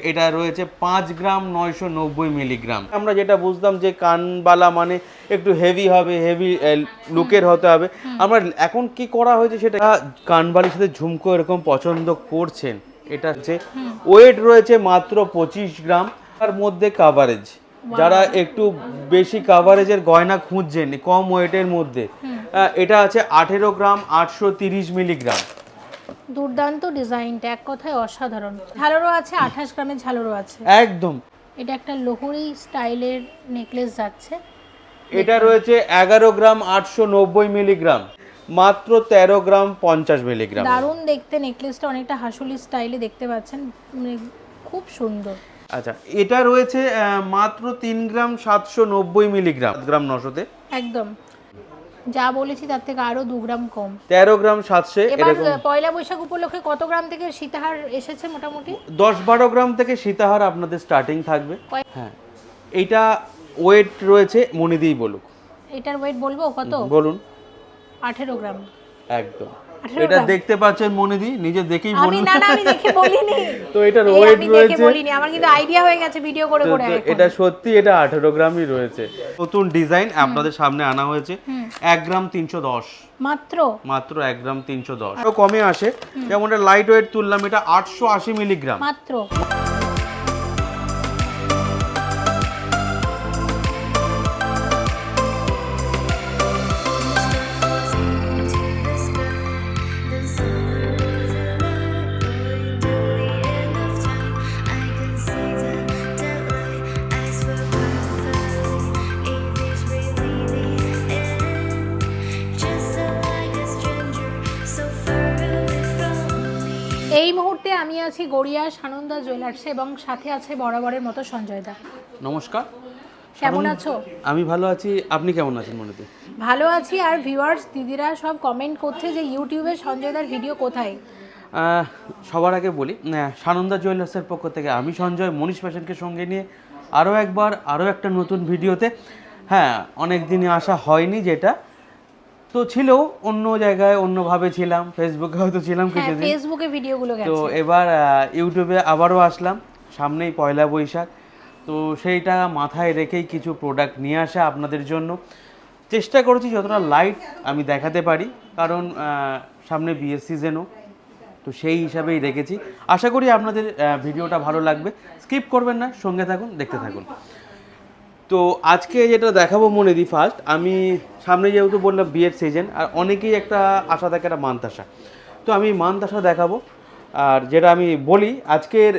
এটা রয়েছে 5 গ্রাম 990 মিলিগ্রাম। আমরা যেটা বুঝতাম যে কানবালা মানে একটু হেভি হবে, হেভি লুকের হতে হবে, আমরা এখন কি করা হয়েছে সেটা কানবালির সাথে ঝুমকো এরকম পছন্দ করছেন। এটা হচ্ছে ওয়েট রয়েছে মাত্র 25 গ্রাম, তার মধ্যে কাভারেজ, যারা একটু বেশি কাভারেজের গয়না খুঁজছেন কম ওয়েটের মধ্যে, এটা আছে 18 গ্রাম 830 মিলিগ্রাম। দুর্দান্ত ডিজাইনটা, এক কথায় অসাধারণ। ঝালরও আছে, 28 গ্রামের ঝালরও আছে একদম। এটা একটা লোহরি স্টাইলের নেকলেস যাচ্ছে। এটা রয়েছে 11 গ্রাম 890 মিলিগ্রাম, মাত্র 13 গ্রাম 50 মিলিগ্রাম। দারুণ দেখতে নেকলেসটা, অনেকটা হাসুলি স্টাইলে দেখতে পাচ্ছেন, খুব সুন্দর। আচ্ছা, এটা রয়েছে মাত্র 3 গ্রাম 790 মিলিগ্রাম, গ্রাম 900-তে একদম যা বলেছি তার থেকে আরো 2 গ্রাম কম, 13 গ্রাম 700। এবার পয়লা বৈশাখ উপলক্ষে কত গ্রাম থেকে সীতাহার এসেছে মোটামুটি? 10-12 গ্রাম থেকে সীতাহার আপনাদের স্টার্টিং থাকবে। হ্যাঁ, এইটা ওয়েট রয়েছে মনিদিই বলুক। এটার ওয়েট বলবো কত? বলুন। 18 গ্রাম। একদম, এটা দেখতে পাচ্ছেন মনিদি, নিজে দেখেই বলুন। আমি না আমি দেখে বলিনি। তো এটার ওয়েট রয়েছে, দেখে বলিনি, আমার কিন্তু আইডিয়া হয়ে গেছে ভিডিও করে করে। এটা সত্যি, এটা 18 গ্রামই রয়েছে। নতুন ডিজাইন আপনাদের সামনে আনা হয়েছে, 1 গ্রাম 310 মাত্র 1 গ্রাম 310। আরো কমে আসে, যেমন এটা লাইট ওয়েট তুললাম, এটা 880 মিলিগ্রাম মাত্র। এই মুহূর্তে আমি আছি গড়িয়া সানন্দা জুয়েলার্সে এবং সাথে আছে বরাবরের মতো সঞ্জয় দা। নমস্কার, কেমন আছো? আমি ভালো আছি, আপনি কেমন আছেন মনিদি? ভালো আছি। আর ভিউয়ার্স দিদিরা সব কমেন্ট করছে যে ইউটিউবে সঞ্জয় দার ভিডিও কোথায়। সবার আগে বলি, সানন্দা জুয়েলার্সের পক্ষ থেকে আমি সঞ্জয় মনীষ ফ্যাশনকে সঙ্গে নিয়ে আরও একটা নতুন ভিডিওতে। হ্যাঁ, অনেক দিনই আসা হয়নি, যেটা তো ছিল অন্য জায়গায়, অন্যভাবে ছিলাম, ফেসবুকে হয়তো ছিলাম কিছুদিন, ফেসবুকে ভিডিওগুলো গেছে। তো এবার ইউটিউবে আবারও আসলাম, সামনেই পয়লা বৈশাখ, তো সেইটা মাথায় রেখেই কিছু প্রোডাক্ট নিয়ে আসা আপনাদের জন্য। চেষ্টা করেছি যতটা লাইট আমি দেখাতে পারি, কারণ সামনে বিয়ের সিজনও, তো সেই হিসাবেই রেখেছি। আশা করি আপনাদের ভিডিওটা ভালো লাগবে, স্কিপ করবেন না, সঙ্গে থাকুন, দেখতে থাকুন। তো আজকে যেটা দেখাবো মনিদি, ফার্স্ট আমি সামনে যেহেতু বললাম বিয়ের সিজন, আর অনেকেই একটা আশা থাকে একটা মানতাসা, তো আমি মানতাসা দেখাবো। আর যেটা আমি বলি, আজকের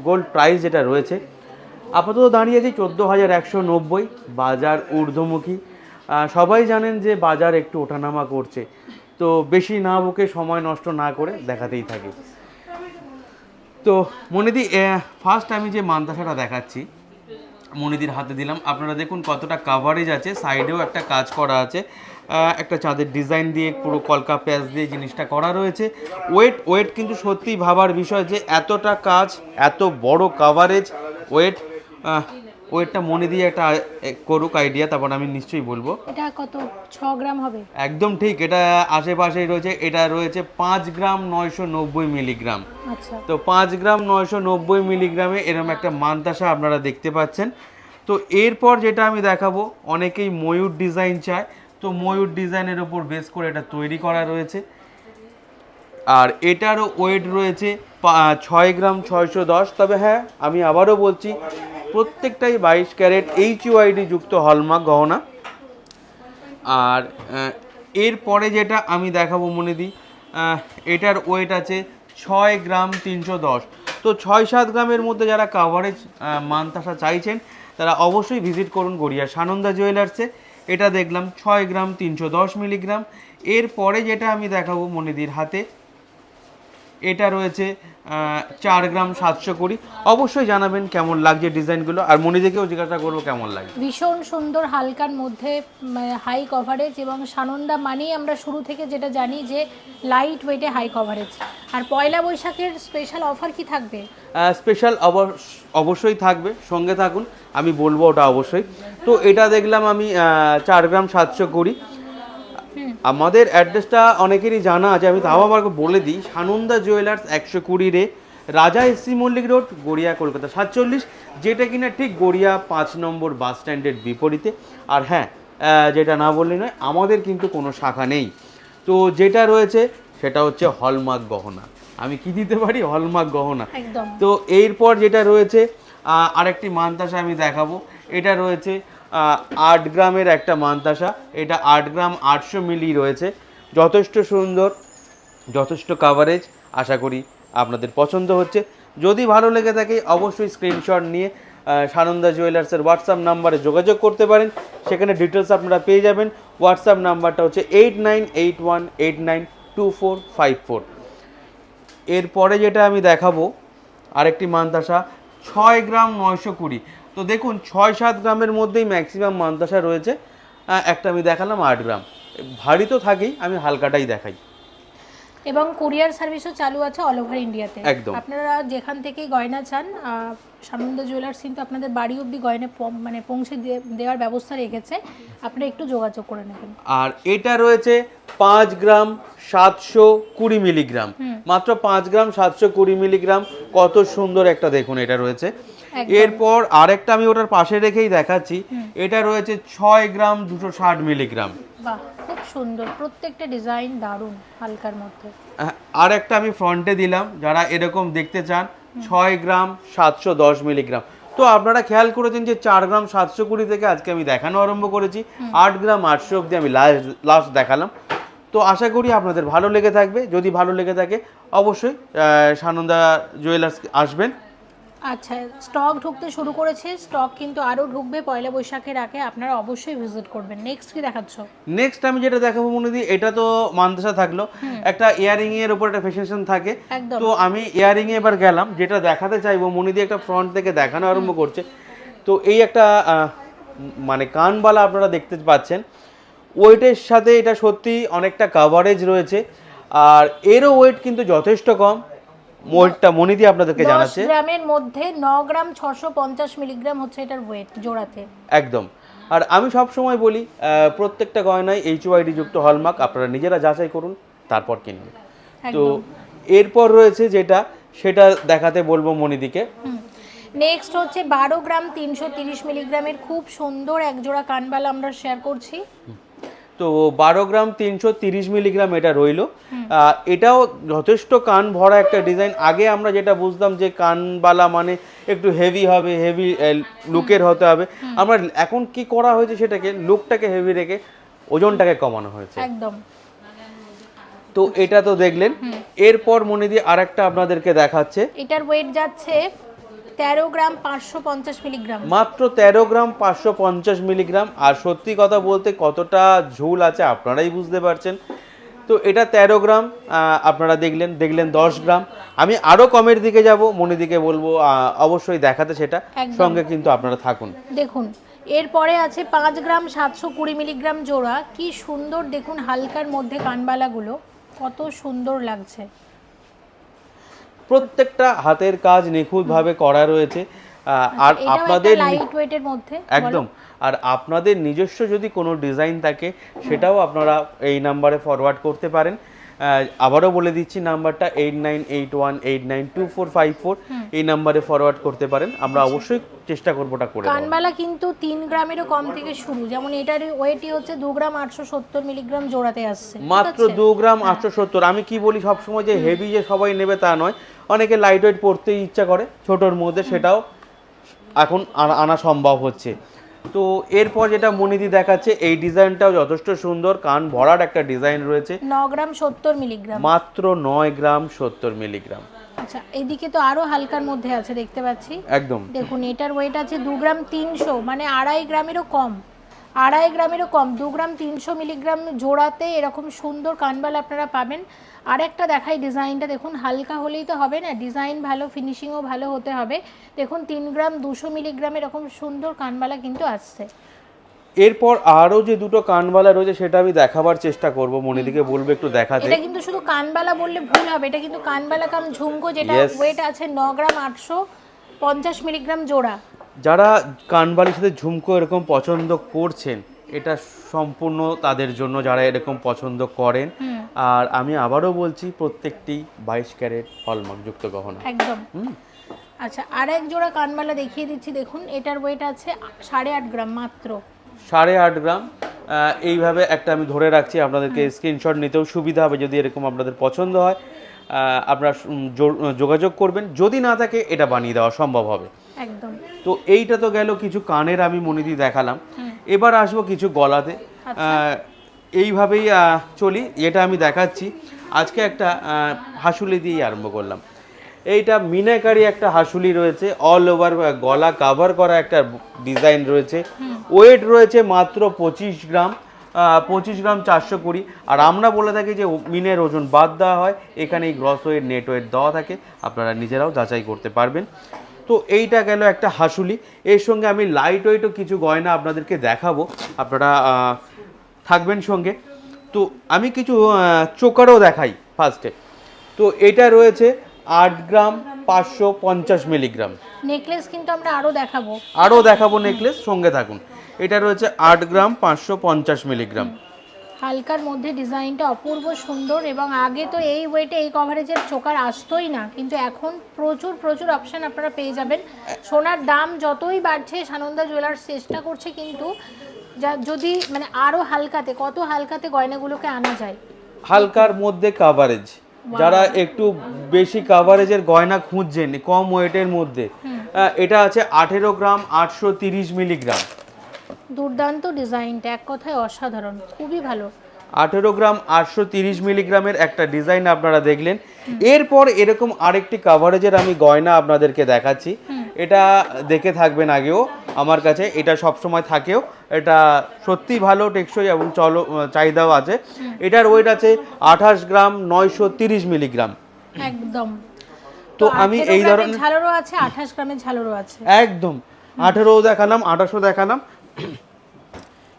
গোল্ড প্রাইস যেটা রয়েছে আপাতত দাঁড়িয়েছে 14,190, বাজার ঊর্ধ্বমুখী। সবাই জানেন যে বাজার একটু ওঠানামা করছে, তো বেশি না বকে সময় নষ্ট না করে দেখাতেই থাকি। তো মনিদি, ফার্স্ট আমি যে মানতাসাটা দেখাচ্ছি মনিদির হাতে দিলাম, আপনারা দেখুন কতটা কাভারেজ আছে, সাইডেও একটা কাজ করা আছে, একটা চাঁদের ডিজাইন দিয়ে পুরো কলকা প্যাচ দিয়ে জিনিসটা করা রয়েছে। ওয়েট কিন্তু সত্যিই ভাবার বিষয় যে এতটা কাজ, এত বড় কাভারেজ, ওয়েটটা মনিদি একটা করুক আইডিয়া, তারপর আমি নিশ্চয়ই বলবো। এটা কত, 6 গ্রাম হবে? একদম ঠিক, এটা আশেপাশেই রয়েছে, এটা রয়েছে 5 গ্রাম 990 মিলিগ্রাম। আচ্ছা, তো 5 গ্রাম 990 মিলিগ্রামে এরকম একটা মানতাসা আপনারা দেখতে পাচ্ছেন। তো এরপর যেটা আমি দেখাবো, অনেকেই ময়ূর ডিজাইন চায়, তো ময়ূর ডিজাইনের ওপর বেস করে এটা তৈরি করা রয়েছে। আর এটারও ওয়েট রয়েছে 6 গ্রাম 610। তবে হ্যাঁ, আমি আবারও বলছি, প্রত্যেকটাই 22 ক্যারেট HUID যুক্ত হলমার্ক গহনা। আর এরপরে যেটা আমি দেখাবো মনিদি, এটার ওয়েট আছে 6 গ্রাম 310। তো 6-7 গ্রামের মধ্যে যারা কাভারেজ মানতাসা চাইছেন তারা অবশ্যই ভিজিট করুন গড়িয়া সানন্দা জুয়েলার্সে। এটা দেখলাম 6 গ্রাম 310 মিলিগ্রাম। এরপরে যেটা আমি দেখাবো মনিদির হাতে, এটা রয়েছে 4 গ্রাম 720। অবশ্যই জানাবেন কেমন লাগছে ডিজাইনগুলো, আর মনিদিকেও জিজ্ঞাসা করবো কেমন লাগে। ভীষণ সুন্দর, হালকার মধ্যে হাই কভারেজ, এবং সানন্দা মানেই আমরা শুরু থেকে যেটা জানি যে লাইট ওয়েটে হাই কভারেজ। আর পয়লা বৈশাখের স্পেশাল অফার কি থাকবে? স্পেশাল অবশ্যই থাকবে, সঙ্গে থাকুন, আমি বলবো ওটা অবশ্যই। তো এটা দেখলাম আমি 4 গ্রাম 720। আমাদের অ্যাড্রেসটা অনেকেরই জানা আছে, আমি তাও আবার বলে দিই, সানন্দা জুয়েলার্স 120 রে রাজা এসসি মল্লিক রোড, গড়িয়া, কলকাতা 47, যেটা কিনা ঠিক গড়িয়া 5 নম্বর বাস স্ট্যান্ডের বিপরীতে। আর হ্যাঁ, যেটা না বললে নয়, আমাদের কিন্তু কোনো শাখা নেই। তো যেটা রয়েছে সেটা হচ্ছে হলমার্ক গহনা। আমি কি দিতে পারি? হলমার্ক গহনা। একদম। তো এরপর যেটা রয়েছে আরেকটি মানতাসা আমি দেখাবো। এটা রয়েছে 8 গ্রামের একটা মানতাসা। এটা 8 গ্রাম 800 মিলি রয়েছে। যথেষ্ট সুন্দর, যথেষ্ট কাভারেজ। আশা করি আপনাদের পছন্দ হচ্ছে। যদি ভালো লেগে থাকে অবশ্যই স্ক্রিনশট নিয়ে সানন্দা জুয়েলার্সের হোয়াটসঅ্যাপ নাম্বারে যোগাযোগ করতে পারেন। সেখানে ডিটেলস আপনারা পেয়ে যাবেন। হোয়াটসঅ্যাপ নাম্বারটা হচ্ছে 8981892454। এরপরে যেটা আমি দেখাবো আরেকটি মানতাসা 6 গ্রাম 920। তো দেখুন 6-7 গ্রামের মধ্যেই ম্যাক্সিমাম মানতাসা রয়েছে। একটা আমি দেখালাম 8 গ্রাম। ভারী তো থাকেই, আমি হালকাটাই দেখাই। এবং কুরিয়ার সার্ভিসও চালু আছে অল ওভার ইন্ডিয়াতে। একদম। আপনারা যেখান থেকেই গয়না চান, সানন্দা জুয়েলার্স কিন্তু আপনাদের বাড়ি অবধি গয়না মানে পৌঁছে দেওয়ার ব্যবস্থা রেখেছে। আপনারা একটু যোগাযোগ করে নেবেন। আর এটা রয়েছে 5 গ্রাম 720 মিলিগ্রাম, মাত্র 5 গ্রাম 720 মিলিগ্রাম। কত সুন্দর একটা দেখুন এটা রয়েছে। এরপর আরেকটা আমি ওটার পাশে রেখেই দেখাচ্ছি। এটা রয়েছে 6 গ্রাম 260 মিলিগ্রাম। বাহ, খুব সুন্দর, প্রত্যেকটা ডিজাইন দারুণ, হালকার মধ্যে। আর একটা আমি ফ্রন্টে দিলাম, যারা এরকম দেখতে চান, 6 গ্রাম 710 মিলিগ্রাম। তো আপনারা খেয়াল করেছেন যে 4 গ্রাম 720 থেকে আজকে আমি দেখানো আরম্ভ করেছি, 8 গ্রাম 800 অব্দি আমি লাস্ট দেখালাম। তো আশা করি আপনাদের ভালো লেগে থাকবে। যদি ভালো লেগে থাকে অবশ্যই সানন্দা জুয়েলার্স আসবেন। আচ্ছা, স্টক ঢুকতে শুরু করেছে, স্টক কিন্তু আরও ঢুকবে পয়লা বৈশাখের আগে। আপনারা অবশ্যই ভিজিট করবেন। নেক্সট কি দেখাচ্ছ? নেক্সট আমি যেটা দেখাবো মনিদি, এটা তো মানতাসা থাকলো, একটা ইয়ারিং এর উপর একটা ফ্যাশন থাকে। একদম। তো আমি ইয়ারিং এ এবার গেলাম, যেটা দেখাতে চাইবো মনিদি একটা ফ্রন্ট থেকে দেখানো আরম্ভ করছে। তো এই একটা মানে কানবালা আপনারা দেখতে পাচ্ছেন, ওয়েটের সাথে এটা সত্যি অনেকটা কাভারেজ রয়েছে। আর এরও ওয়েট কিন্তু যথেষ্ট কম। ওয়েটটা মনিদি আপনাদেরকে জানাচ্ছে 10 গ্রামের মধ্যে 9 গ্রাম 650 মিলিগ্রাম হচ্ছে এটার ওয়েট জোড়াতে। একদম। আর আমি সব সময় বলি প্রত্যেকটা গয়নায় HYD যুক্ত হলমার্ক। আপনারা নিজেরা যাচাই করুন, তারপর কিনবেন। তো এরপর রয়েছে যেটা, সেটা দেখাতে বলবো মনিদিকে। নেক্সট হচ্ছে 12 গ্রাম 330 মিলিগ্রামের খুব সুন্দর এক জোড়া কানবালা আমরা শেয়ার করছি। তো 12 গ্রাম 330 মিলিগ্রাম এটা রইলো। এটাও যথেষ্ট কান ভরা একটা ডিজাইন। আগে আমরা যেটা বুঝতাম যে কানবালা মানে একটু হেভি হবে, হেভি লুকের হতে হবে। আমরা এখন কি করা হয়েছে, সেটাকে লুকটাকে হেভি রেখে ওজনটাকে কমানো হয়েছে। একদম। তো এটা তো দেখলেন। এরপর মনিদি আরেকটা আপনাদেরকে দেখাচ্ছে। এটার ওয়েট যাচ্ছে 13 গ্রাম 550 মিলিগ্রাম। মাত্র 13 গ্রাম 550 মিলিগ্রাম। আর সত্যি কথা বলতে কতটা ঝুল আছে আপনারাই বুঝতে পারছেন। তো এটা 13 গ্রাম আপনারা দেখলেন 10 গ্রাম। আমি আরও কমের দিকে যাব, মনিদিকে বলবো অবশ্যই দেখাতে, সেটা সঙ্গে কিন্তু আপনারা থাকুন। দেখুন এরপরে আছে 5 গ্রাম 720 মিলিগ্রাম জোড়া। কি সুন্দর দেখুন, হালকার মধ্যে কানবালাগুলো কত সুন্দর লাগছে। প্রত্যেকটা হাতের কাজ নিখুঁতভাবে করা রয়েছে। আর আপনাদের লাইট ওয়েটের মধ্যে একদম। আর আপনাদের নিজস্ব যদি কোনো ডিজাইন থাকে, সেটাও আপনারা এই নাম্বারে ফরওয়ার্ড করতে পারেন। আবারও বলে দিচ্ছি নাম্বারটা 8981892454। এই নাম্বারে ফরওয়ার্ড করতে পারেন। আমরা অবশ্যই চেষ্টা করবো ওটা করে। কানবালা কিন্তু 3 গ্রামেরও কম থেকে শুরু, যেমন এটার ওয়েটই হচ্ছে 2 গ্রাম 870 মিলিগ্রাম জোড়াতে আসছে। মাত্র 2 গ্রাম 870। আমি কি বলি সবসময় যে হেভি যে সবাই নেবে তা নয়, অনেকে লাইট ওয়েট পড়তে ইচ্ছা করে ছোটোর মধ্যে, সেটাও এখন আনা সম্ভব হচ্ছে। তো এরপর যেটা মনিদি দেখাচ্ছে, এই ডিজাইনটাও যথেষ্ট সুন্দর, কান ভরার একটা ডিজাইন রয়েছে। 9 গ্রাম 70 মিলিগ্রাম। মাত্র 9 গ্রাম 70 মিলিগ্রাম। আচ্ছা, এইদিকে তো আরো হালকার মধ্যে আছে দেখতে পাচ্ছি। একদম। দেখুন এটার ওয়েট আছে 2 গ্রাম 300, মানে 2.5 গ্রামেরও কম। 2.5 গ্রামেরও কম, 2 গ্রাম 300 মিলিগ্রাম জোড়াতে এরকম সুন্দর কানবালা আপনারা পাবেন। আর একটা দেখাই ডিজাইনটা, দেখুন হালকা হলেই তো হবে না, ডিজাইন ভালো, ফিনিশিংও ভালো হতে হবে। দেখুন 3 গ্রাম 200 মিলিগ্রাম এরকম সুন্দর কানবালা কিন্তু আসছে। এরপর আরও যে দুটো কানবালা রয়েছে সেটা আমি দেখাবার চেষ্টা করব, মনিদিকে বলবো একটু দেখাতে। এটা কিন্তু শুধু কানবালা বললে ভুল হবে, এটা কিন্তু কানবালা কাম ঝুমকো, যেটা ওয়েট আছে 9 গ্রাম 850 মিলিগ্রাম জোড়া। যারা কানবালির সাথে ঝুমকো এরকম পছন্দ করছেন, এটা সম্পূর্ণ তাদের জন্য, যারা এরকম পছন্দ করেন। আর আমি আবারও বলছি প্রত্যেকটি 22 ক্যারেট হলমার্ক যুক্ত গহনা। একদম। আচ্ছা, আর এক জোড়া কানবালা দেখিয়ে দিচ্ছি, দেখুন এটার ওয়েট আছে 8.5 গ্রাম মাত্র। 8.5 গ্রাম। এইভাবে একটা আমি ধরে রাখছি, আপনাদেরকে স্ক্রিনশট নিতেও সুবিধা হবে। যদি এরকম আপনাদের পছন্দ হয় আপনারা যোগাযোগ করবেন, যদি না থাকে এটা বানিয়ে দেওয়া সম্ভব হবে। একদম। তো এইটা তো গেল কিছু কানের আমি মনিদি দেখালাম, এবার আসবো কিছু গলাতে। এইভাবেই চলি, এটা আমি দেখাচ্ছি। আজকে একটা হাসুলি দিয়ে আরম্ভ করলাম। এইটা মিনাকারি একটা হাসুলি রয়েছে, অল ওভার গলা কাভার করা একটা ডিজাইন রয়েছে। ওয়েট রয়েছে মাত্র 25 গ্রাম, 25 গ্রাম 420। আর আমরা বলে থাকি যে মিনের ওজন বাদ দেওয়া হয়, এখানে এই গ্রস ওয়েট নেট ওয়েট দেওয়া থাকে, আপনারা নিজেরাও যাচাই করতে পারবেন। তো এইটা গেল একটা হাসুলি। এর সঙ্গে আমি লাইট ওয়েটও কিছু গয়না আপনাদেরকে দেখাবো, আপনারা থাকবেন সঙ্গে। তো আমি কিছু চোকারও দেখাই ফার্স্টে। তো এটা রয়েছে 8 গ্রাম 550 মিলিগ্রাম। নেকলেস কিন্তু আমরা আরো দেখাবো নেকলেস, সঙ্গে থাকুন। এটা রয়েছে 8 গ্রাম 550 মিলিগ্রাম। হালকার মধ্যে ডিজাইনটা অপূর্ব সুন্দর, এবং আগে তো এই ওয়েটে এই কভারেজের চোকার আসতোই না, কিন্তু এখন প্রচুর প্রচুর অপশন আপনারা পেয়ে যাবেন। সোনার দাম যতই বাড়ছে, সানন্দা জুয়েলার্স চেষ্টা করছে কিন্তু যদি মানে আরো হালকাতে, কত হালকাতে গয়নাগুলোকে আনা যায়। হালকার মধ্যে কাভারেজ, যারা একটু বেশি কাভারেজের গয়না খুঁজছেন কম ওয়েটের মধ্যে, এটা আছে 18 গ্রাম 830 মিলিগ্রাম। দুর্দান্ত ডিজাইনটা, এক কথায় অসাধারণ, খুবই ভালো। 18 গ্রাম 830 মিলিগ্রামের একটা ডিজাইন আপনারা দেখলেন। এরপর এরকম আরেকটি কাভারেজের আমি গয়না আপনাদেরকে দেখাচ্ছি। এটা দেখে থাকবেন আগেও আমার কাছে, এটা সবসময় থাকেও, এটা সত্যি ভালো টেকসই এবং চাহিদাও আছে। এটার ওয়েট আছে 28 গ্রাম 930 মিলিগ্রাম। একদম। তো আমি এই ধরনের ঝালরও আছে, 28 গ্রামের ঝালরও আছে। একদম 18ও দেখালাম, 28ও দেখালাম।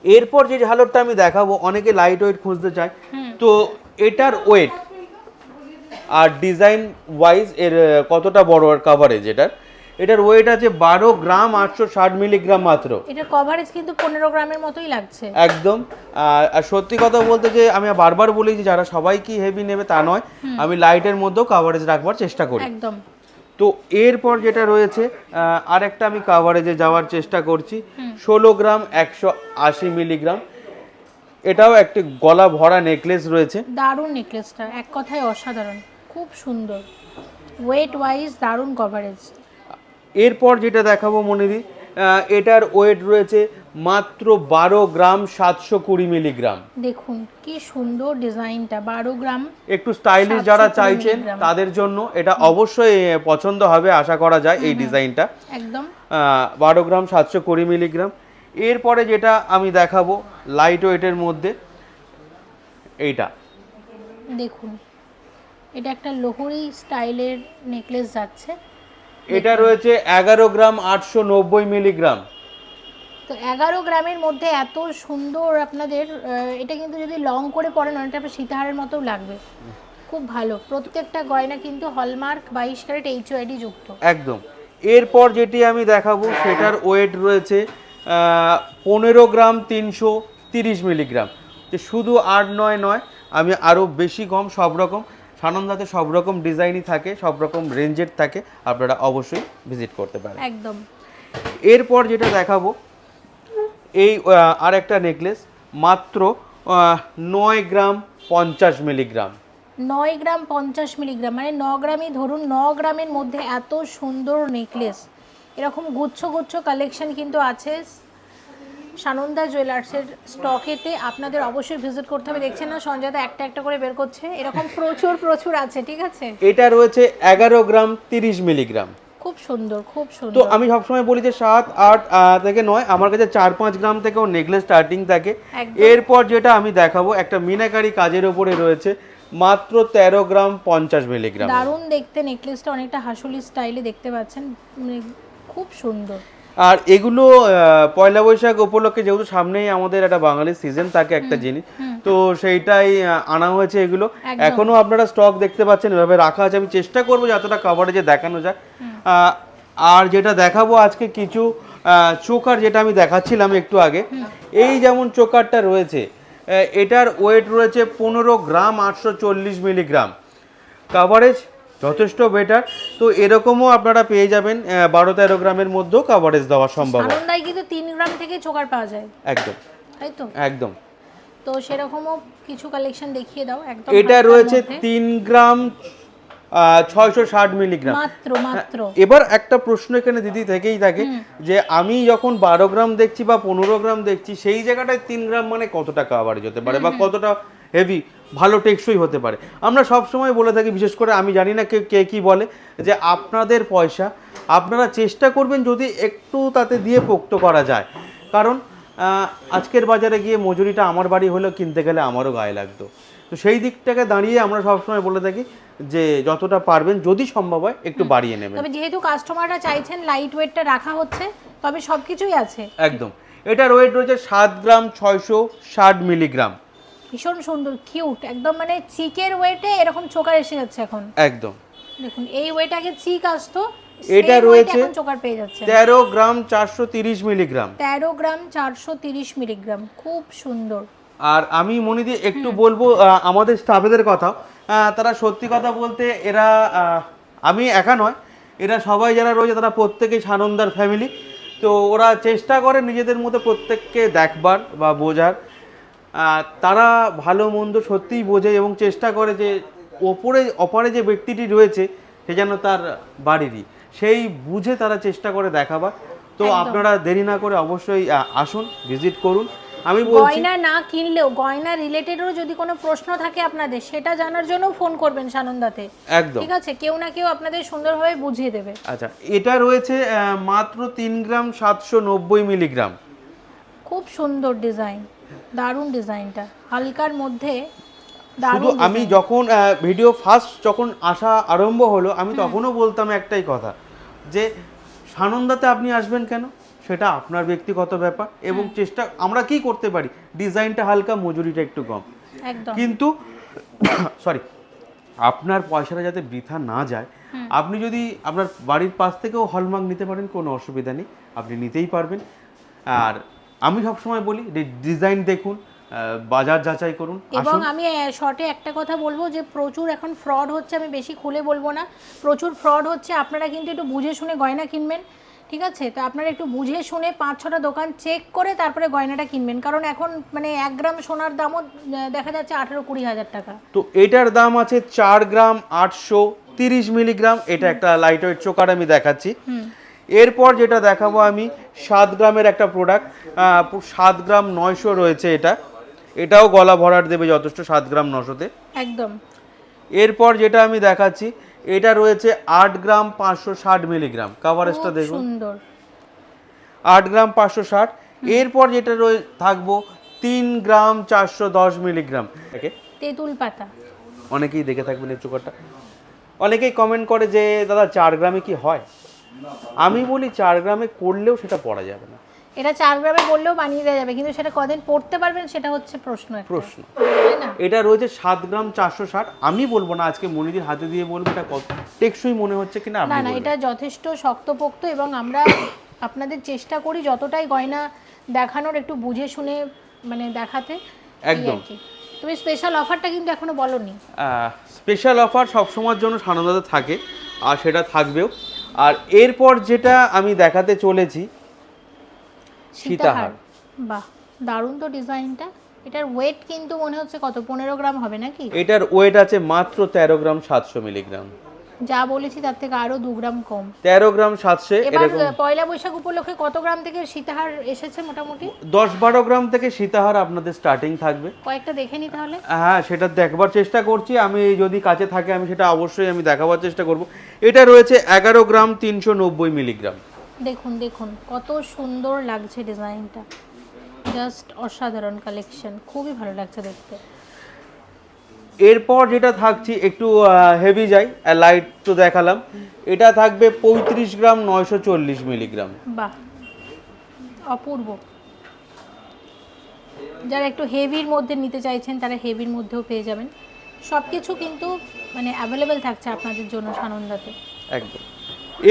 এরপর যে ঝালরটা আমি দেখাবো, অনেকে লাইট ওয়েট খুঁজতে চায়, তো এটার ওয়েট আর ডিজাইন ওয়াইজ এর কতটা বড় আর কাভারেজ, এটার ওয়েট আছে 12 গ্রাম 860 মিলিগ্রাম মাত্র। এটার কভারেজ কিন্তু 15 গ্রামের মতোই লাগছে একদম। আর সত্যি কথা বলতে যে আমি বারবার বলি যে যারা সবাই কি হেভি নেবে তা নয়, আমি লাইটের মধ্যেও কাভারেজ রাখবার চেষ্টা করি। একদম। তো এরপর যেটা রয়েছে আরেকটা আমি কাভারেজে যাওয়ার চেষ্টা করছি, 16 গ্রাম 180 মিলিগ্রাম। এটাও একটি গলা ভরা নেকলেস রয়েছে। দারুণ নেকলেসটা, এক কথায় অসাধারণ, খুব সুন্দর, ওয়েট ওয়াইজ দারুণ কভারেজ। এরপর যেটা দেখাবো মনিদি, এটার ওয়েট রয়েছে মাত্র 12 গ্রাম 720 মিলিগ্রাম। দেখুন কি সুন্দর ডিজাইনটা, 12 গ্রাম। একটু স্টাইলিশ যারা চাইছেন তাদের জন্য এটা অবশ্যই পছন্দ হবে, আশা করা যায় এই ডিজাইনটা। একদম 12 গ্রাম 720 মিলিগ্রাম। এরপরে যেটা আমি দেখাবো লাইট ওয়েটের মধ্যে, এইটা দেখুন, এটা একটা লোহরি স্টাইলের নেকলেস যাচ্ছে। এটা রয়েছে 11 গ্রাম 890 মিলিগ্রাম। তো 11 গ্রামের মধ্যে এত সুন্দর আপনাদের, এটা কিন্তু যদি লং করে পরেন অনেকটা সীতাহারের মতোও লাগবে, খুব ভালো। প্রত্যেকটা গয়না কিন্তু হলমার্ক 22 ক্যারেট HUID যুক্ত। একদম। এরপর যেটি আমি দেখাবো সেটার ওয়েট রয়েছে 15 গ্রাম 330 মিলিগ্রাম। যে শুধু 8-9 নয়, আমি আরও বেশি কম, সব রকম সানন্দাতে সব রকম ডিজাইনই থাকে, সব রকম রেঞ্জের থাকে, আপনারা অবশ্যই ভিজিট করতে পারেন। একদম। এরপর যেটা দেখাবো এই আর একটা নেকলেস, মাত্র 9 গ্রাম 50 মিলিগ্রাম। 9 গ্রাম 50 মিলিগ্রাম, মানে 9 গ্রামই ধরুন, 9 গ্রামের মধ্যে এত সুন্দর নেকলেস, এরকম গুচ্ছ গুচ্ছ কালেকশন কিন্তু আছে সানন্দা জুয়েলার্সের স্টকেতে। আপনাদের অবশ্যই ভিজিট করতে হবে। দেখছেন না সঞ্জয়দা একটা একটা করে বের করছে, এরকম প্রচুর প্রচুর আছে, ঠিক আছে। এটা রয়েছে 11 গ্রাম 30 মিলিগ্রাম। খুব সুন্দর, খুব সুন্দর। তো আমি সবসময় বলি যে 7-8 থেকে 9, আমার কাছে 4-5 গ্রাম থেকেও নেকলেস স্টার্টিং থাকে। এরপর যেটা আমি দেখাবো একটা মিনাকারি কাজের উপরে রয়েছে, মাত্র 13 গ্রাম 50 মিলিগ্রাম। দারুণ দেখতে নেকলেসটা, অনেকটা হাসুলি স্টাইলে দেখতে পাচ্ছেন, খুব সুন্দর। আর এগুলো পয়লা বৈশাখ উপলক্ষে, যেহেতু সামনেই আমাদের একটা বাঙালি সিজন থাকে একটা জিনিস, তো সেইটাই আনা হয়েছে এগুলো। এখনো আপনারা স্টক দেখতে পাচ্ছেন, এভাবে রাখা আছে। আমি চেষ্টা করবো যতটা কভারেজে দেখানো যায়। আর যেটা দেখাবো আজকে কিছু চোকার, যেটা আমি দেখাচ্ছিলাম একটু আগে, এই যেমন চোকারটা রয়েছে, এটার ওয়েট রয়েছে 15 গ্রাম 840 মিলিগ্রাম। কাভারেজ যথেষ্ট বেটার। তো এরকমও আপনারা পেয়ে যাবেন 12-13 গ্রামের মধ্যেও কাভারেজ দেওয়া সম্ভব হয়। সানন্দায় কিন্তু 3 গ্রাম থেকে চোকার পাওয়া যায়, একদম তাই তো? একদম। তো সেরকমও কিছু কালেকশন দেখিয়ে দাও একদম। এটা রয়েছে 3 গ্রাম 660 মিলিগ্রাম মাত্র মাত্র। এবার একটা প্রশ্ন এখানে দিদি থেকেই থাকে যে আমি যখন 12 গ্রাম দেখছি বা 15 গ্রাম দেখছি, সেই জায়গাটায় 3 গ্রাম মানে কতটা কাভারেজ হতে পারে বা কতটা হেভি ভালো টেকসই হতে পারে। আমরা সব সময় বলে থাকি, বিশেষ করে আমি জানি না কে কি বলে, যে আপনাদের পয়সা আপনারা চেষ্টা করবেন যদি একটু তাতে দিয়ে পোক্ত করা যায়। কারণ আজকের বাজারে গিয়ে মজুরিটা আমার বাড়ি হলেও কিনতে গেলে আমারও গায়ে লাগতো। তো সেই দিকটাকে দাঁড়িয়ে আমরা সবসময় বলে থাকি যে যতটা পারবেন যদি সম্ভব হয় একটু বাড়িয়ে নেবেন। তবে যেহেতু কাস্টমাররা চাইছেন লাইট ওয়েটটা রাখা হচ্ছে, তবে সবকিছুই আছে। একদম। এটার ওয়েট রয়েছে 7 গ্রাম 660 মিলিগ্রাম। ভীষণ সুন্দর কিউট একদম, মানে চিকের ওয়েটে এরকম চোকার এসে যাচ্ছে এখন। একদম দেখুন এই ওয়েট আগে চিক আসতো, এটা রয়েছে এখন চোকার পেয়ে যাচ্ছে 13 গ্রাম 430 মিলিগ্রাম। 13 গ্রাম 430 মিলিগ্রাম, খুব সুন্দর। আর আমি মনে দিয়ে একটু বলবো আমাদের স্টাফেদের কথা, তারা সত্যি কথা বলতে এরা আমি একা নয়, এরা সবাই যারা রয়েছে তারা প্রত্যেকেই সানন্দার ফ্যামিলি। তো ওরা চেষ্টা করে নিজেদের মধ্যে প্রত্যেককে দেখবার বা বোঝার। তারা ভালো মন্দ সত্যিই বোঝে এবং চেষ্টা করে যে অপরে যে ব্যক্তিটি রয়েছে সে যেন তার বাড়িরই, সেই বুঝে তারা চেষ্টা করে দেখাবার। তো আপনারা দেরি না করে অবশ্যই আসুন, ভিজিট করুন। আমি বলছি গয়না না কিনলেও গয়না রিলেটেডও যদি কোনো প্রশ্ন থাকে আপনাদের, সেটা জানার জন্য ফোন করবেন সানন্দাতে। একদম ঠিক আছে, কেউ না কেউ আপনাদের সুন্দরভাবে বুঝিয়ে দেবে। আচ্ছা, এটা রয়েছে মাত্র 3 গ্রাম 790 মিলিগ্রাম। খুব সুন্দর ডিজাইন, দারুণ ডিজাইনটা, হালকার মধ্যে শুধু দারুণ। আমি যখন ভিডিও ফার্স্ট যখন আসা আরম্ভ হলো, আমি তখনও বলতাম একটাই কথা, যে সানন্দাতে আপনি আসবেন কেন, সেটা আপনার ব্যক্তিগত ব্যাপার এবং চেষ্টা আমরা কি করতে পারি, ডিজাইনটা হালকা, মজুরিটা একটু কম, একদম। কিন্তু সরি আপনার পয়সাটা যাতে বৃথা না যায়, আপনি যদি আপনার বাড়ির পাশ থেকেও হলমার্ক নিতে পারেন, কোনো অসুবিধা নেই, আপনি নিতেই পারবেন। আর আমি সবসময় বলি ডিজাইন দেখুন, বাজার যাচাই করুন। এবং আমি শর্টে একটা কথা বলবো যে প্রচুর এখন ফ্রড হচ্ছে, আমি বেশি খুলে বলবো না, প্রচুর ফ্রড হচ্ছে। আপনারা কিন্তু একটু বুঝে শুনে গয়না কিনবেন, ঠিক আছে? তো আপনারা একটু বুঝে শুনে 5-6টা দোকান চেক করে তারপরে গয়নাটা কিনবেন, কারণ এখন মানে 1 গ্রাম সোনার দামও দেখা যাচ্ছে 18-20 হাজার টাকা। তো এটার দাম আছে 4 গ্রাম 830 মিলিগ্রাম। এটা একটা লাইট ওয়েট চোকার আমি দেখাচ্ছি। এরপর যেটা দেখাবো আমি 7 গ্রামের একটা প্রোডাক্ট, 7 গ্রাম 900 রয়েছে। এটাও গলা ভরাট দেবে যথেষ্ট, 7 গ্রাম 900-তে একদম। এরপর যেটা আমি দেখাচ্ছি এটা রয়েছে 8 গ্রাম 560 মিলিগ্রাম। কাভারেজটা দেখুন, সুন্দর, 8 গ্রাম 560। এরপর যেটা থাকবো 3 গ্রাম 410 মিলিগ্রাম। তেঁতুল পাতা। অনেকেই দেখে থাকবেন এই চোকারটা, অনেকেই কমেন্ট করে যে দাদা 4 গ্রামে কি হয়। আমি বলি 4 গ্রামে করলেও সেটা পড়া যাবে না। এটা 4 গ্রামে বললেও বানিয়ে দেওয়া যাবে, কিন্তু সেটা কদিন পড়তে পারবেন সেটা হচ্ছে প্রশ্ন, তাই না? এটা রয়েছে 7 গ্রাম 460। আমি বলবো না, আজকে মনিদির হাতে দিয়ে বলবো এটা কত টেকসই মনে হচ্ছে কিনা আপনি না, বলবেন। এটা যথেষ্ট শক্তপোক্ত এবং আমরা আপনাদের চেষ্টা করি যতটাই গয়না দেখানোর একটু বুঝে শুনে মানে দেখাতে। একদম। তুমি স্পেশাল অফারটা কিন্তু এখনো বলনি। স্পেশাল অফার সবসময়ের জন্য সানন্দাতে থাকে আর সেটা থাকবেও। আর এরপর যেটা আমি দেখাতে চলেছি সীতাহার। বাহ, দারুণ তো ডিজাইনটা। এটার ওয়েট কিন্তু মনে হচ্ছে কত, 15 গ্রাম হবে নাকি? এটার ওয়েট আছে মাত্র 13 গ্রাম 700 মিলিগ্রাম। যা বলেছি তার থেকে আরো 2 গ্রাম কম, 13 গ্রাম 700। এবার পয়লা বৈশাখ উপলক্ষে কত গ্রাম থেকে সীতাহার এসেছে মোটামুটি? 10-12 গ্রাম থেকে সীতাহার আপনাদের স্টার্টিং থাকবে। কয়েকটা দেখে নি তাহলে। হ্যাঁ, সেটা দেখবার চেষ্টা করছি আমি, যদি কাছে থাকে আমি সেটা অবশ্যই আমি দেখাবার চেষ্টা করব। এটা রয়েছে 11 গ্রাম 390 মিলিগ্রাম। দেখুন দেখুন কত সুন্দর লাগছে ডিজাইনটা, জাস্ট অসাধারণ কালেকশন, খুবই ভালো লাগছে দেখতে। এরপর যেটা থাকছি একটু হেভি যাই, লাইট তো দেখালাম। এটা থাকবে 35 গ্রাম 940 মিলিগ্রাম। বাহ, অপূর্ব। যারা একটু হেভির মধ্যে নিতে চাইছেন তারা হেভির মধ্যেও পেয়ে যাবেন। সব কিছু কিন্তু মানে অ্যাভেলেবেল থাকছে আপনাদের জন্য সানন্দাতে। একদম।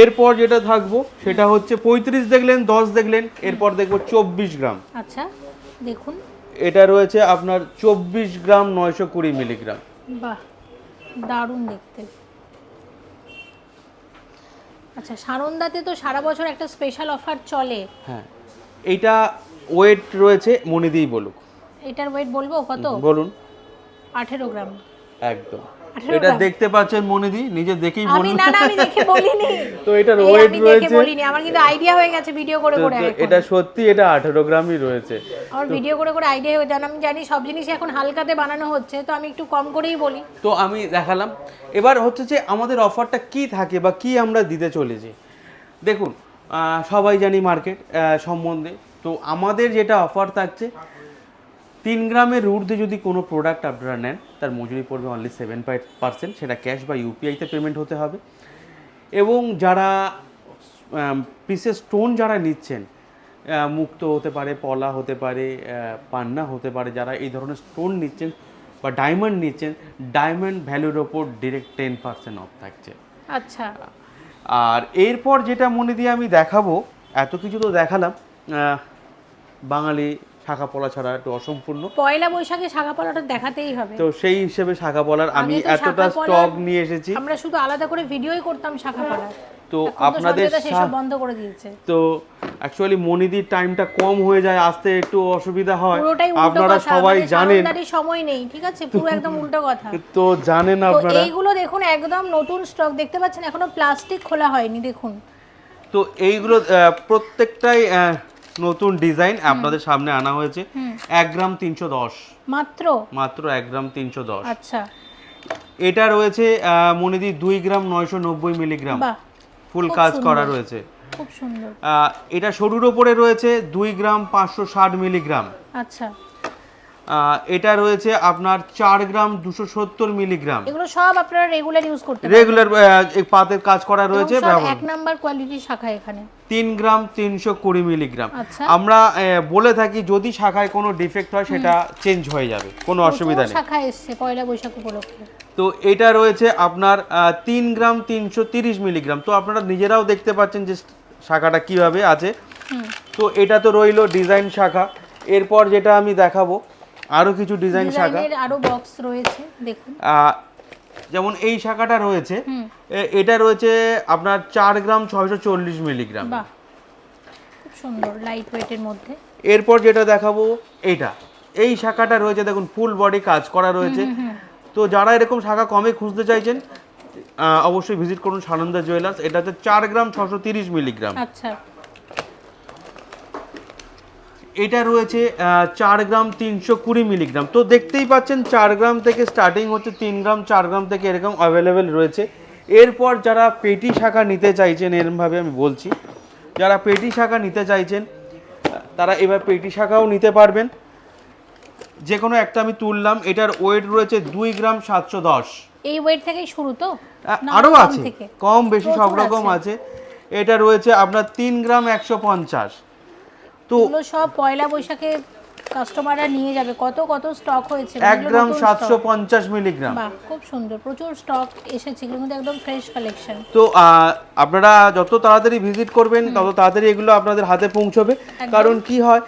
এরপর যেটা থাকবো সেটা হচ্ছে 35 দেখলেন, 10 দেখলেন, এরপর দেখবো 24 গ্রাম। আচ্ছা দেখুন, এটা রয়েছে আপনার 24 গ্রাম 920 মিলিগ্রাম। বাহ, দারুণ দেখতে। আচ্ছা, সানন্দাতে তো সারা বছর একটা স্পেশাল অফার চলে। হ্যাঁ, এইটা ওয়েট রয়েছে মনিদিই বলুক। এটার ওয়েট বলবো কত? বলুন। 18 গ্রাম। একদম, এটা দেখতে পাচ্ছেন মনিদি, নিজে দেখেই আমি বলুন। না আমি দেখে বলিনি। তো এটার এই ওয়েট আমি রয়েছে, দেখে বলিনি, আমার কিন্তু আইডিয়া হয়ে গেছে ভিডিও করে করে। তো এখন এটা সত্যি এটা 18 গ্রামই রয়েছে। আমার ভিডিও করে করে আইডিয়া হয়ে যায়। আমি জানি সব জিনিস এখন হালকাতে বানানো হচ্ছে, তো আমি একটু কম করেই বলি। তো আমি দেখালাম। এবার হচ্ছে যে আমাদের অফারটা কি থাকে বা কি আমরা দিতে চলেছি। দেখুন, সবাই জানি মার্কেট সম্বন্ধে। তো আমাদের যেটা অফার থাকছে, 3 গ্রামের ঊর্ধ্বে যদি কোনো প্রোডাক্ট আপনারা নেন, তার মজুরি পড়বে অনলি 7%, সেটা ক্যাশ বা ইউপিআইতে পেমেন্ট হতে হবে। এবং যারা পিসের স্টোন যারা নিচ্ছেন, মুক্ত হতে পারে, পলা হতে পারে, পান্না হতে পারে, যারা এই ধরনের স্টোন নিচ্ছেন বা ডায়মন্ড নিচ্ছেন, ডায়মন্ড ভ্যালুর ওপর ডিরেক্ট 10% অফ থাকছে। আচ্ছা, আর এরপর যেটা মনে দিয়ে আমি দেখাবো, এত কিছু তো দেখালাম, বাঙালি শাখা পলা ছাড়া একটু অসম্পূর্ণ। পয়লা বৈশাখে শাখা পলাটা দেখাতেই হবে। তো সেই হিসেবে শাখা পলার আমি আগে তো এতটা শাখা পলার স্টক নিয়ে এসেছি। আমরা শুধু আলাদা করে ভিডিওই করতাম শাখা পলার। তো এখন তো আপনাদের সরকার সেসব বন্ধ করে দিয়েছে। তো অ্যাকচুয়ালি মনিদির টাইমটা কম হয়ে যায়, আসতে একটু অসুবিধা হয়, পুরোটাই উল্টো আপনারা কথা, সবাই মানে জানেন। সানন্দারই সময় নেই, ঠিক আছে, পুরো একদম উল্টো কথা। তো জানেন তো আপনারা। এইগুলো দেখুন একদম নতুন স্টক দেখতে পাচ্ছেন, এখনো প্লাস্টিক খোলা হয়নি, দেখুন। তো এইগুলো প্রত্যেকটাই নতুন ডিজাইন আপনাদের সামনে আনা হয়েছে। 1 গ্রাম 310, মাত্র মাত্র 1 গ্রাম 310। আচ্ছা, এটা রয়েছে মনিদি 2 গ্রাম 990 মিলিগ্রাম, বাহ, ফুল খুব কাজ সুন্দর। করা রয়েছে। খুব সুন্দর। এটা সরুর ওপরে রয়েছে 2 গ্রাম 560 মিলিগ্রাম। আচ্ছা, এটা রয়েছে আপনার 4 গ্রাম 270 মিলিগ্রাম। এগুলো সব আপনারা রেগুলার ইউজ করতে পারেন। রেগুলার পাতের কাজ করা রয়েছে। এবং সব এক নাম্বার কোয়ালিটির শাখা এখানে। 3 গ্রাম 320 মিলিগ্রাম। আচ্ছা, আমরা বলে থাকি যদি শাখায় কোনো ডিফেক্ট হয় সেটা চেঞ্জ হয়ে যাবে, কোনো অসুবিধা নেই। শাখা এসছে পয়লা বৈশাখ উপলক্ষে। তো এটা রয়েছে আপনার 3 গ্রাম 330 মিলিগ্রাম। তো আপনারা নিজেরাও দেখতে পাচ্ছেন যে শাখাটা কিভাবে আছে। তো এটা তো রইলো ডিজাইন শাখা। এরপর যেটা আমি দেখাবো আরো কিছু ডিজাইন শাখা, ডিজাইনের আরো বক্স রয়েছে দেখুন। যেমন এই শাখাটা রয়েছে, এটা রয়েছে আপনার 4 গ্রাম 640 মিলিগ্রাম। বাহ, খুব সুন্দর, লাইট ওয়েটের মধ্যে। এরপর যেটা দেখাবো এটা, এই শাখাটা রয়েছে দেখুন, ফুল বডি কাজ করা রয়েছে। তো যারা এরকম শাখা কমে খুঁজতে চাইছেন, অবশ্যই ভিজিট করুন সানন্দা জুয়েলার্স। এটা হচ্ছে 4 গ্রাম 630 মিলিগ্রাম। আচ্ছা, এটা রয়েছে 4 গ্রাম 320 মিলিগ্রাম। তো দেখতেই পাচ্ছেন 4 গ্রাম থেকে স্টার্টিং হচ্ছে, 3 গ্রাম 4 গ্রাম থেকে এরকম অ্যাভেলেবেল রয়েছে। এরপর যারা পেটি শাখা নিতে চাইছেন, এরমভাবে আমি বলছি, যারা পেটি শাখা নিতে চাইছেন তারা এবার পেটি শাখাও নিতে পারবেন। যে কোনো একটা আমি তুললাম, এটার ওয়েট রয়েছে 2 গ্রাম 710। এই ওয়েট থেকেই শুরু তো? না, আরও কম আছে, থেকে? কম বেশি সব প্রচুর রকম আছে। আছে। এটা রয়েছে আপনার 3 গ্রাম 150। তো এগুলো সব পয়লা বৈশাখে কাস্টমাররা নিয়ে যাবে। কত কত স্টক হয়েছে। 1 গ্রাম 750 মিলিগ্রাম। বাহ, খুব সুন্দর, প্রচুর স্টক এসেছে, এগুলো কিন্তু একদম ফ্রেশ কালেকশন। তো আপনারা যত তাড়াতাড়ি ভিজিট করবেন তত তাড়াতাড়ি এগুলো আপনাদের হাতে পৌঁছবে। কারণ কি হয়,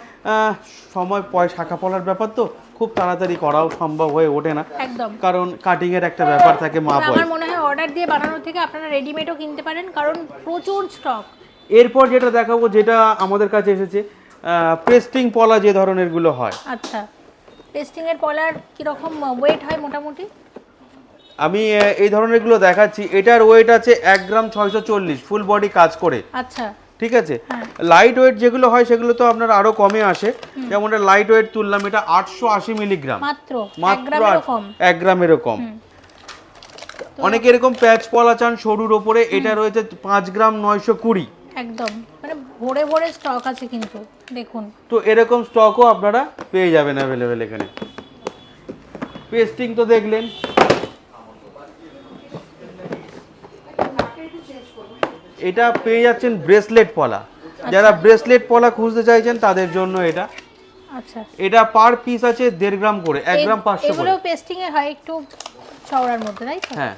সময় শাখা পলার ব্যাপার, তো খুব তাড়াতাড়ি করাও সম্ভব হয়ে ওঠে না, একদম। কারণ কাটিং এর একটা ব্যাপার থাকে, মাপ হয়। আমার মনে হয় অর্ডার দিয়ে বানানোর থেকে আপনারা রেডিমেডও কিনতে পারেন, কারণ প্রচুর স্টক। এরপর যেটা দেখাবো, যেটা আমাদের কাছে এসেছে, পেস্টিং পলা যে ধরনের গুলো হয়। আচ্ছা, পেস্টিং এর পলার কি রকম ওয়েট হয় মোটামুটি? আমি এই ধরনের গুলো দেখাচ্ছি। এটার ওয়েট আছে 1 গ্রাম 640, ফুল বডি কাজ করে। আচ্ছা, ঠিক আছে। লাইট ওয়েট যেগুলো হয় সেগুলো তো আপনার আরো কমে আসে। যেমন এটা লাইট ওয়েট তুললাম, এটা 880 মিলিগ্রাম, মাত্র 1 গ্রামেরও কম। 1 গ্রামেরও কম। অনেকে এরকম প্যাচ পলা চান সরুর ওপরে, এটা রয়েছে 5 গ্রাম 920। একদম, মানে ভরে ভরে স্টক আছে কিন্তু দেখুন। তো এরকম স্টকও আপনারা পেয়ে যাবেন অ্যাভেলেবেল এখানে। পেস্টিং তো দেখলেন। এটা পেয়ে যাচ্ছেন ব্রেসলেট পলা। যারা ব্রেসলেট পলা খুঁজতে চাইছেন তাদের জন্য এটা। আচ্ছা, এটা পার পিস আছে 1.5 গ্রাম করে, 1 গ্রাম 500 করে। এগুলো পেস্টিং এর হয় একটু চওড়ার মধ্যে, তাই তো? হ্যাঁ,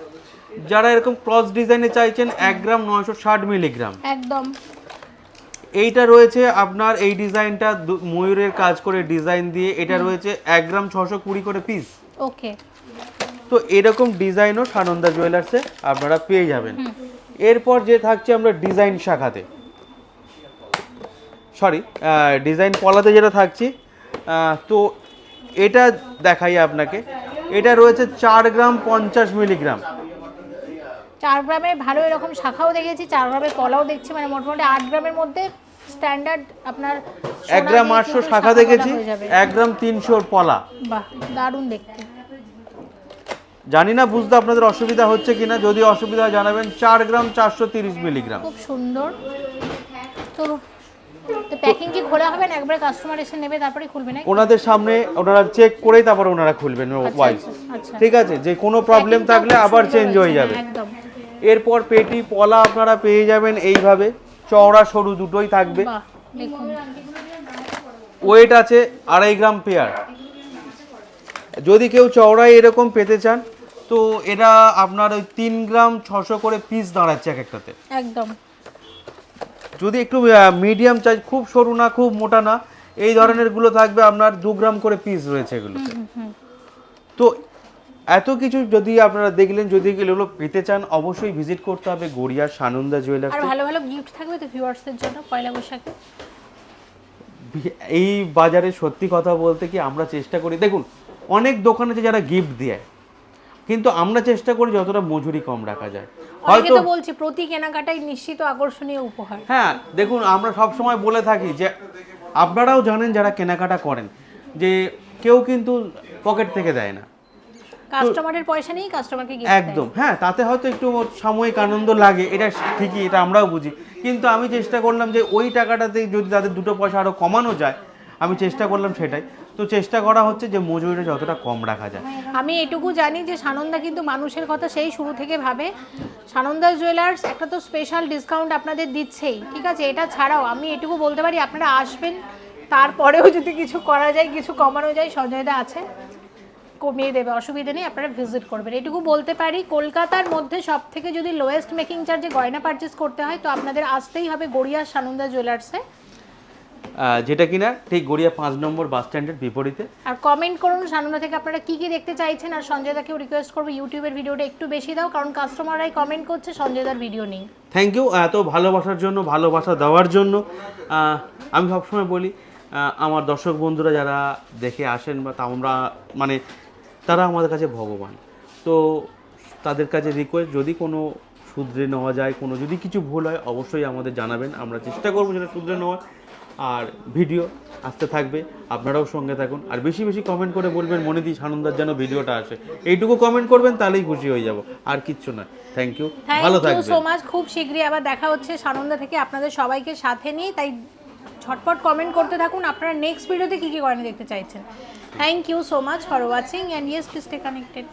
যারা এরকম ক্রস ডিজাইনে চাইছেন 1 গ্রাম 960 মিলিগ্রাম। একদম। এইটা রয়েছে আপনার এই ডিজাইনটা ময়ূরের কাজ করে ডিজাইন দিয়ে, এটা রয়েছে 1 গ্রাম 620 করে পিস। ওকে, তো এরকম ডিজাইনও সানন্দা জুয়েলার্সে আপনারা পেয়ে যাবেন। এরপর যে থাকছে আমরা ডিজাইন শাখাতে, সরি ডিজাইন পলাতে যেটা থাকছি, তো এটা দেখাই আপনাকে। এটা রয়েছে 4 গ্রাম 50 মিলিগ্রাম। 4 গ্রামের ভালো এরকম শাখাও দেখেছি, 4 গ্রামের কলাও দেখছি, মানে মোটামুটি 8 গ্রামের মধ্যে স্ট্যান্ডার্ড আপনার 1 গ্রাম 800 শাখা দেখেছি, 1 গ্রাম 300 পলা। বাহ, দারুণ দেখতে। জানি না বুঝতে আপনাদের অসুবিধা হচ্ছে কিনা, যদি অসুবিধা হয় জানাবেন। 4 গ্রাম 430 মিলিগ্রাম। খুব সুন্দর। চলুন, তো প্যাকিং কি খোলা হবে না একবারে কাস্টমার এসে নেবে তারপরে খুলবে না? ওনাদের সামনে ওনারা চেক করেই তারপরে ওনারা খুলবেন ওয়াইজ। আচ্ছা, ঠিক আছে, যে কোনো প্রবলেম থাকলে আবার চেঞ্জ হয়ে যাবে। একদম। এরপর পেটি পলা আপনারা পেয়ে যাবেন এইভাবে, চওড়া সরু দুটোই থাকবে। বাহ, দেখুন ওয়েট আছে 2.5 গ্রাম পেয়ার। যদি কেউ চওড়ায় এরকম পেতে চান তো এটা আপনার ওই 3 গ্রাম 600 করে পিস দাঁড়াচ্ছে এক একটাতে। একদম। যদি একটু মিডিয়াম চাই, খুব সরু না খুব মোটা না, এই ধরনের গুলো থাকবে আপনার 2 গ্রাম করে পিস রয়েছে এগুলোতে। তো এত কিছু যদি আপনারা দেখলেন, যদি এগুলো পেতে চান অবশ্যই ভিজিট করতে হবে গড়িয়ার সানন্দা জুয়েলার্স। আর ভালো ভালো গিফট থাকবে তো ভিউয়ার্সদের জন্য পয়লা বৈশাখে। এই বাজারে সত্যি কথা বলতে কি আমরা চেষ্টা করি, দেখুন অনেক দোকানে যারা গিফট দেয়, কিন্তু আমরা চেষ্টা করি যতটা মজুরি কম রাখা যায়। অনেকে তো বলছি প্রতি কেনাকাটাই নিশ্চিত আকর্ষণীয় উপহার। হ্যাঁ দেখুন, আমরা সব সময় বলে থাকি যে আপনারাও জানেন যারা কেনাকাটা করেন যে কেউ কিন্তু পকেট থেকে দেয় না, কাস্টমারের পয়সা নেই, কাস্টমারকে গিফট একদম। হ্যাঁ, তাতে হয়তো একটু সাময়িক আনন্দ লাগে, এটা ঠিকই, এটা আমরাও বুঝি। কিন্তু আমি চেষ্টা করলাম যে ওই টাকাটাতে যদি তাদের দুটো পয়সা আরও কমানো যায়, আমি চেষ্টা করলাম সেটাই। তো চেষ্টা করা হচ্ছে যে মজুরিটা যতটা কম রাখা যায়। আমি এটুকু জানি যে সানন্দা কিন্তু মানুষের কথা সেই শুরু থেকে ভাবে। সানন্দা জুয়েলার্স একটা তো স্পেশাল ডিসকাউন্ট আপনাদের দিচ্ছেই, ঠিক আছে? এটা ছাড়াও আমি এটুকু বলতে পারি আপনারা আসবেন, তারপরেও যদি কিছু করা যায়, কিছু কমানো যায়, সঞ্জয়দা আছে, কমিয়ে দেবে, অসুবিধা নেই, আপনারা ভিজিট করবেন। এটুকু বলতে পারি কলকাতার মধ্যে সব থেকে যদি লোয়েস্ট মেকিং চার্জে গয়না পারচেস করতে হয় তো আপনাদের আসতেই হবে গড়িয়ার সানন্দা জুয়েলার্সে, যেটা কিনা ঠিক গড়িয়া 5 নম্বর বাস স্ট্যান্ডের বিপরীতে। আর কমেন্ট করুন সানন্দা থেকে আপনারা কি কি দেখতে চাইছেন। আর সঞ্জয়দাকেও রিকোয়েস্ট করবো ইউটিউবের ভিডিওটা একটু বেশি দাও, কারণ কাস্টমাররাই কমেন্ট করছে সঞ্জয়দার ভিডিও নেই। থ্যাংক ইউ এত ভালোবাসার জন্য, ভালোবাসা দেওয়ার জন্য। আমি সবসময় বলি আমার দর্শক বন্ধুরা যারা দেখে আসেন বা আমরা মানে তারা আমাদের কাছে ভগবান। তো তাদের কাছে রিকোয়েস্ট, যদি কোনো শুধরে নেওয়া যায়, কোনো যদি কিছু ভুল হয় অবশ্যই আমাদের জানাবেন, আমরা চেষ্টা করবো সেটা শুধরে নেওয়ার। আর ভিডিও আসতে থাকবে, আপনারাও সঙ্গে থাকুন। আর বেশি বেশি কমেন্ট করে বলবেন মনিদি সানন্দার যেন ভিডিওটা আসে, এইটুকু কমেন্ট করবেন তাহলেই খুশি হয়ে যাব, আর কিচ্ছু না। থ্যাংক ইউ, ভালো থাকবেন। Thank you so much. খুব শীঘ্রই আবার দেখা হচ্ছে সানন্দা থেকে আপনাদের সবাইকে সাথে নিয়ে, তাই ঝটপট কমেন্ট করতে থাকুন আপনারা নেক্সট ভিডিওতে কী কী গয়না দেখতে চাইছেন। Thank you so much for watching and yes please stay connected.